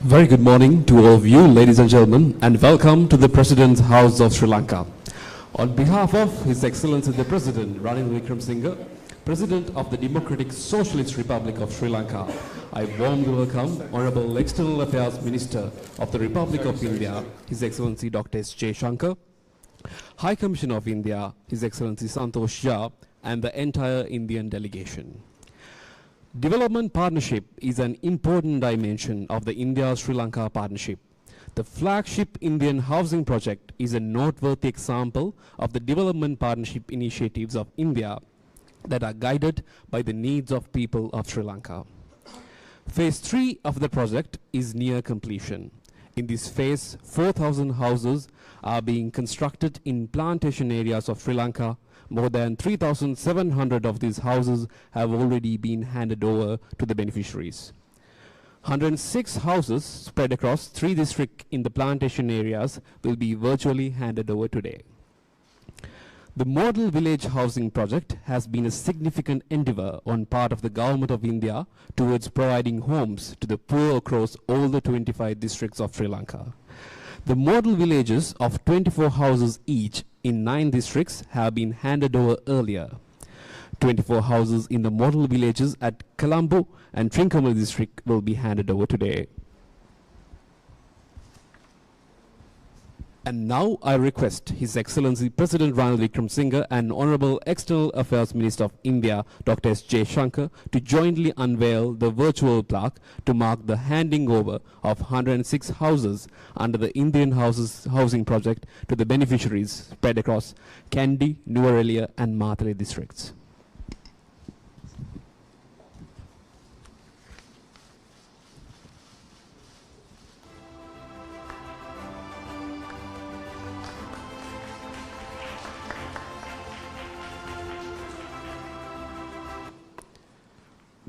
Very good morning to all of you, ladies and gentlemen, and welcome to the President's House of Sri Lanka. On behalf of His Excellency the President, Ranil Wickremesinghe, President of the Democratic Socialist Republic of Sri Lanka, I warmly welcome Honorable External Affairs Minister of the Republic of India, His Excellency Dr. S. Jaishankar, High Commissioner of India, His Excellency Santosh Jha, and the entire Indian delegation. Development partnership is an important dimension of the India-Sri Lanka partnership. The flagship Indian housing project is a noteworthy example of the development partnership initiatives of India that are guided by the needs of people of Sri Lanka. Phase 3 of the project is near completion. In this phase, 4,000 houses are being constructed in plantation areas of Sri Lanka. More than 3,700 of these houses have already been handed over to the beneficiaries. 106 houses spread across 3 districts in the plantation areas will be virtually handed over today. The Model Village Housing Project has been a significant endeavor on part of the Government of India towards providing homes to the poor across all the 25 districts of Sri Lanka. The model villages of 24 houses each in 9 districts have been handed over earlier. 24 houses in the model villages at Colombo and Trincomalee district will be handed over today. And now I request His Excellency President Ranil Wickremesinghe and Honorable External Affairs Minister of India, Dr. S. Jaishankar, to jointly unveil the virtual plaque to mark the handing over of 106 houses under the Indian Housing Project to the beneficiaries spread across Kandy, Nuwara and Matale districts.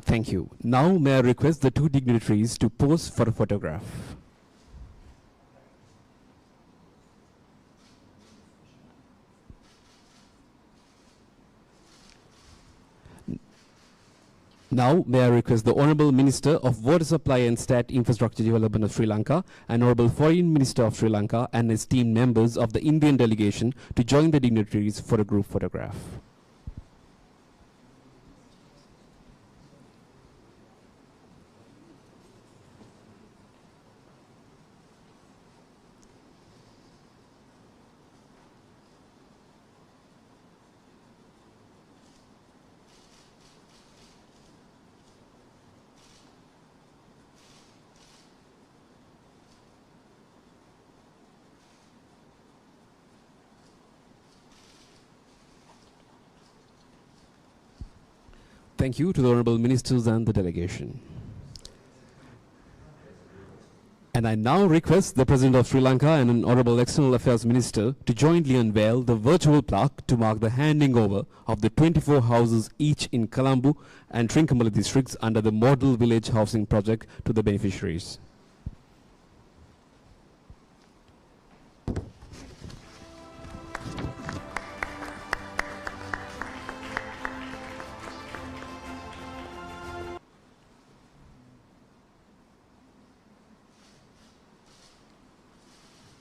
Thank you. Now may I request the 2 dignitaries to pose for a photograph. Now may I request the Honorable Minister of Water Supply and State Infrastructure Development of Sri Lanka and Honorable Foreign Minister of Sri Lanka and esteemed members of the Indian delegation to join the dignitaries for a group photograph. Thank you to the Honorable Ministers and the delegation. And I now request the President of Sri Lanka and an Honorable External Affairs Minister to jointly unveil the virtual plaque to mark the handing over of the 24 houses each in Colombo and Trincomalee districts under the Model Village Housing Project to the beneficiaries.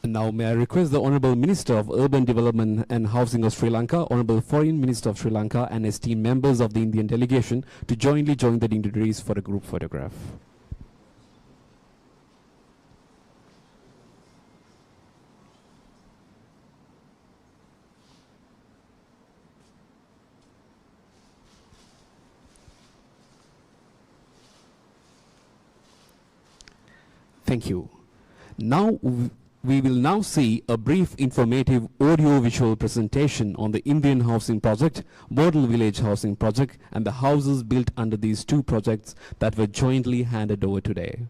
Now may I request the Honorable Minister of Urban Development and Housing of Sri Lanka, Honorable Foreign Minister of Sri Lanka and esteemed members of the Indian delegation to jointly join the dignitaries for a group photograph. Thank you. Now we will now see a brief informative audio-visual presentation on the Indian Housing Project, Model Village Housing Project, and the houses built under these 2 projects that were jointly handed over today.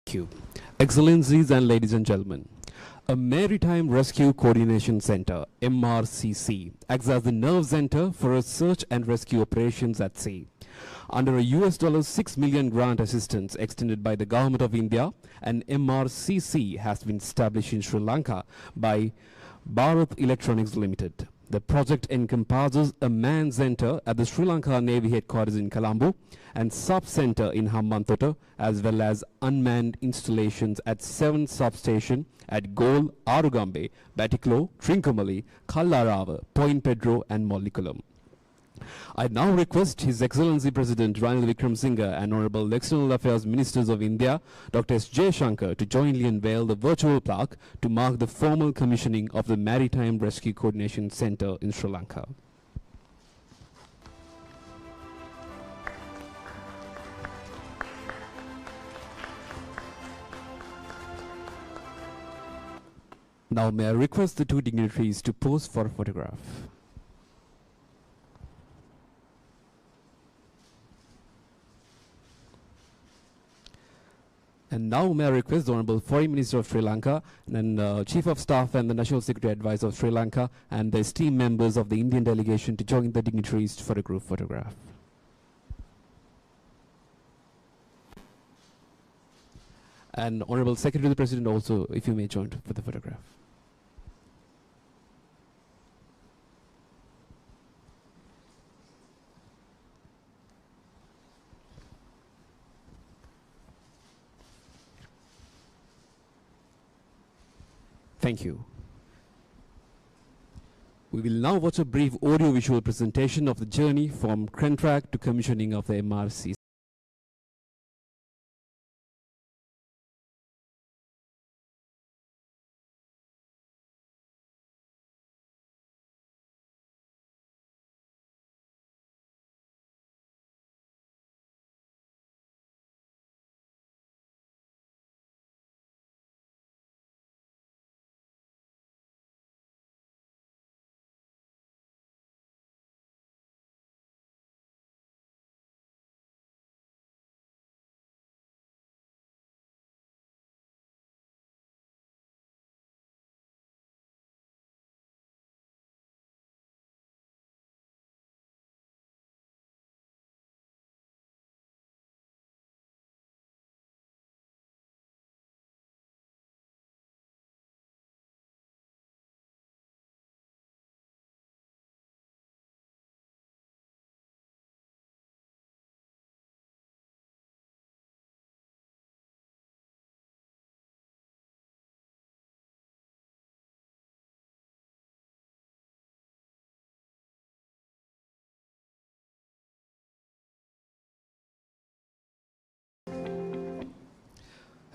Thank you. Excellencies and ladies and gentlemen, a Maritime Rescue Coordination Center, MRCC, acts as the nerve center for search and rescue operations at sea. Under a $6 million grant assistance extended by the Government of India, an MRCC has been established in Sri Lanka by Bharat Electronics Limited. The project encompasses a manned center at the Sri Lanka Navy headquarters in Colombo and sub-center in Hambantota, as well as unmanned installations at 7 substations at Gol, Arugambe, Batiklo, Trincomalee, Kallarava, Point Pedro and Mollikulam. I now request His Excellency President Ranil Wickremesinghe and Honorable External Affairs Ministers of India, Dr. S. J. Shankar, to jointly unveil the virtual plaque to mark the formal commissioning of the Maritime Rescue Coordination Center in Sri Lanka. Now may I request the two dignitaries to pose for a photograph. And now may I request the Honorable Foreign Minister of Sri Lanka and Chief of Staff and the National Security Advisor of Sri Lanka and the esteemed members of the Indian delegation to join the dignitaries for a group photograph. And Honorable Secretary to the President also, if you may join for the photograph. Thank you. We will now watch a brief audio-visual presentation of the journey from contract to commissioning of the MRCC.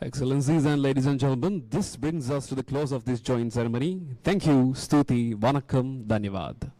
Excellencies and ladies and gentlemen, this brings us to the close of this joint ceremony. Thank you, Stuti, Vanakkam, Dhanyavad.